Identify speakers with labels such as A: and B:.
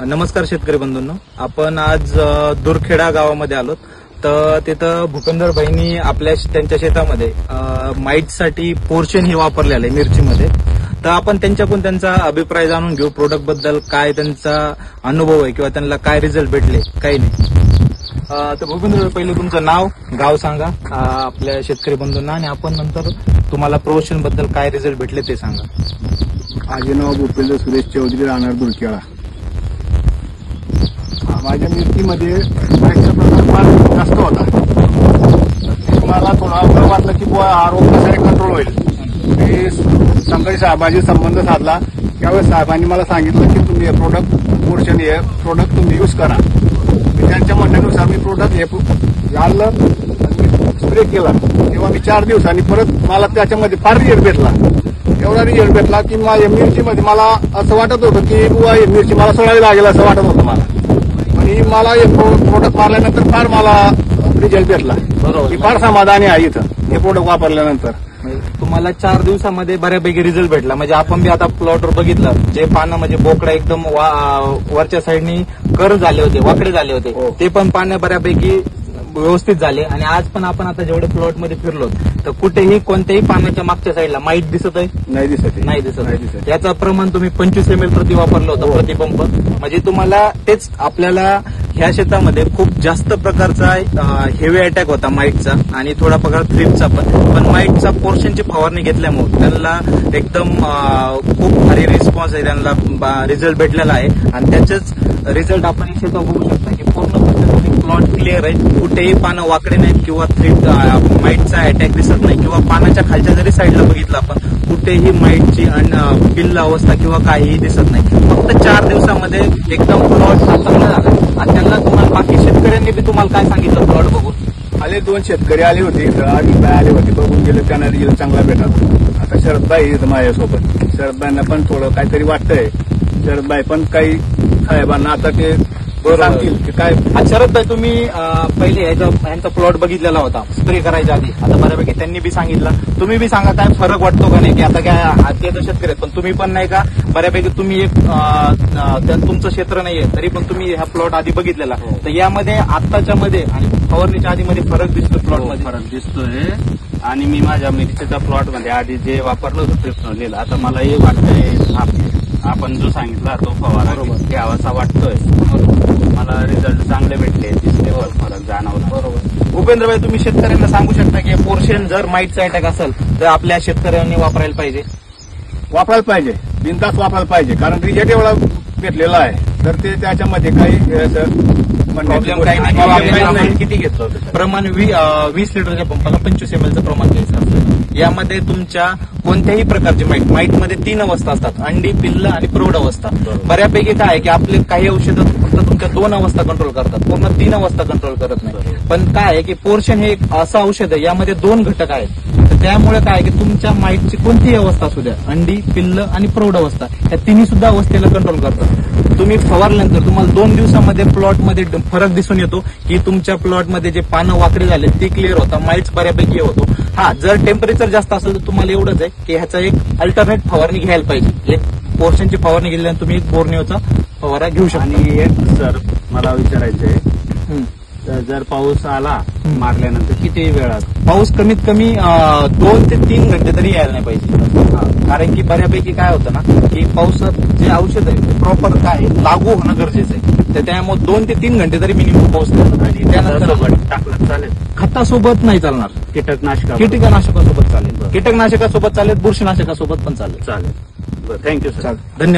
A: नमस्कार शेतकरी बंधूंनो, आपण आज दुरखेडा गावामध्ये आलोत. तर तिथं भूपेंद्र भाईंनी त्यांच्या शेतामध्ये माईटसाठी पोर्शन हे वापरलेलं आहे मिरचीमध्ये. तर आपण त्यांच्याकडून त्यांचा अभिप्राय जाणून घेऊ, प्रोडक्ट बद्दल काय त्यांचा अनुभव आहे किंवा त्यांना काय रिझल्ट भेटले काही नाही. तर भूपेंद्र भाई, पहिले तुमचं नाव गाव सांगा आपल्या शेतकरी बंधूंना, आणि आपण नंतर तुम्हाला पोर्शन बद्दल काय रिझल्ट भेटले ते सांगा.
B: माझे नाव भूपेंद्र सुरेश चौधरी, राहणार दुरखेडा. माझ्या मिरचीमध्ये माईटचा प्रकार फार जास्त होता. मला थोडा अवघड वाटलं की हा रोग कसा कंट्रोल होईल. मी शंकरी साहेबांशी संबंध साधला. त्यावेळेस साहेबांनी मला सांगितलं की तुम्ही हे प्रोडक्ट पोर्शन हे प्रोडक्ट तुम्ही यूज करा. मी त्यांच्या म्हणण्यानुसार मी प्रोडक्ट हे आणलं आणि मी स्प्रे केला. तेव्हा मी 4 दिवसांनी परत मला त्याच्यामध्ये फार रिझल्ट भेटला. एवढा रिझल्ट भेटला की माझ्या मिरचीमध्ये मला असं वाटत होतं की बुवा ही मिरची मला सोडावी लागेल असं वाटत होतं मला. आणि मला हे प्रोडक्ट मारल्यानंतर फार मला रिझल्ट भेटला.
A: बरोबर,
B: मी फार समाधानी आहे इथं हे प्रोडक्ट वापरल्यानंतर.
A: तुम्हाला 4 दिवसामध्ये बऱ्यापैकी रिझल्ट भेटला. म्हणजे आपण बी आता प्लॉटवर बघितलं, जे पानं म्हणजे बोकडा एकदम वरच्या साईडनी कर झाले होते, वाकडे झाले होते, ते पण पानं बऱ्यापैकी व्यवस्थित झाले. आणि आज पण आपण आता जेवढे प्लॉट मध्ये फिरलो तर कुठेही कोणत्याही पानाच्या मागच्या साईडला माईट दिसत आहे?
B: नाही दिसत.
A: याचं प्रमाण तुम्ही 25 ml प्रति वापरलं होतं प्रतिपंप. म्हणजे तुम्हाला तेच आपल्याला ह्या शेतामध्ये खूप जास्त प्रकारचा हेवी अटॅक होता माईटचा आणि थोडा प्रकार थ्रिपचा पण माईटचा पोर्शनची फवारणी घेतल्यामुळे त्यांना एकदम खूप भारी रिस्पॉन्स आहे, त्यांना रिझल्ट भेटलेला आहे. आणि त्याचेच रिझल्ट आपण इथे बघू शकता की पूर्ण प्लॉट क्लिअर आहे. कुठेही पानं वाकडे नाहीत किंवा थ्रिप माईटचा अटॅक दिसत नाही, किंवा पानाच्या खालच्या जरी साईडला बघितलं आपण कुठेही माईटची पिल्ल अवस्था किंवा काहीही दिसत नाही. फक्त 4 दिवसामध्ये एकदम प्लॉट चांगला झाला. आणि त्यांना तुम्हाला बाकी शेतकऱ्यांनी बी तुम्हाला काय सांगितलं प्लॉट बघून?
B: आले 2 शेतकरी आले होते इथं आणि बाय आले होते, बघून गेले, त्यांना रिझल्ट चांगला भेटला. आता शरदबाई इथं माझ्यासोबत. शरदबाईंना पण थोडं काहीतरी वाटतंय. शरदबाई पण काही साहेबांना आता ते सांगतील की काय.
A: शरदबाई, तुम्ही पहिले यांचा प्लॉट बघितलेला होता स्प्रे करायच्या आधी. आता बऱ्यापैकी त्यांनी बी सांगितलं, तुम्ही बी सांगा काय फरक वाटतो का नाही? की आता काय ते तर शेतकरी पण तुम्ही पण नाही का बऱ्यापैकी तुम्ही एक तुमचं क्षेत्र नाहीये तरी पण तुम्ही हा प्लॉट आधी बघितलेला. तर यामध्ये आत्ताच्या मध्ये आणि फवारणीच्या आधी मध्ये फरक दिसतो? प्लॉट मध्ये
C: फरक दिसतोय. आणि मी माझ्या मिरचीच्या प्लॉट मध्ये आधी जे वापरलं होतं ट्रिप्सोनिल, आता मला हे वाटतंय आपण जो सांगितला तो फवारा घ्यावासा वाटतोय. मला रिझल्ट चांगले भेटले, दिसले, फरक जाणवला.
A: बरोबर. भूपेंद्र भाई, तुम्ही शेतकऱ्यांना सांगू शकता की पोर्शन जर माईटचा अटॅक असेल तर आपल्या शेतकऱ्यांनी वापरायला पाहिजे?
B: बिनधास्त वापरायला पाहिजे. कारण रिझल्ट एवढा भेटलेला आहे तर ते त्याच्यामध्ये काही
A: प्रॉब्लेम काही नाही. किती घेतो प्रमाण? 20 लिटरच्या पंपाला 25 ml प्रमाण घ्यायचं असतं. यामध्ये तुमच्या कोणत्याही प्रकारचे माईटमध्ये 3 अवस्था असतात, अंडी, पिल्ल आणि प्रौढ अवस्था. बऱ्यापैकी काय आहे की आपले काही औषधं फक्त तुमच्या 2 अवस्था कंट्रोल करतात, पूर्ण 3 अवस्था कंट्रोल करत नाही. पण काय आहे की पोर्शन हे एक असं औषध आहे, यामध्ये 2 घटक आहेत. तर त्यामुळे काय की तुमच्या माईटची कोणतीही अवस्था असू द्या, अंडी, पिल्ल आणि प्रौढ अवस्था, या तिन्ही सुद्धा अवस्थेला कंट्रोल करतात. तुम्ही फवारल्यानंतर तुम्हाला 2 दिवसामध्ये प्लॉटमध्ये फरक दिसून येतो की तुमच्या प्लॉटमध्ये जे पानं वाकडे झाले ते क्लिअर होतं, माईट्स बऱ्यापैकी होतो. जर टेम्परेचर जास्त असेल तर तुम्हाला एवढंच आहे की ह्याचा एक अल्टरनेट फवारणी घ्यायला पाहिजे. एक पोर्शनची फवारणी घेतल्यानंतर तुम्ही एक बोर्निओचा फवारा घेऊ शकता.
C: आणि एक सर मला विचारायचंय, जर पाऊस आला मारल्यानंतर किती वेळात?
A: पाऊस कमीत कमी 2 ते 3 घंटे तरी यायला नाही पाहिजे. कारण की बऱ्यापैकी काय होतं ना की पावसात जे औषध आहे ते प्रॉपर काय लागू होणं गरजेचं आहे. तर त्यामुळे 2 ते 3 घंटे तरी मिनिमम पाऊस लागतो. आणि त्यानंतर
C: टाकलं चालेल?
A: खतासोबत नाही चालणार, कीटकनाशकासोबत चालेल, कीटकनाशकासोबत चालेल, बुरशीनाशकासोबत पण चालेल.
C: Thank you sir.
A: धन्यवाद.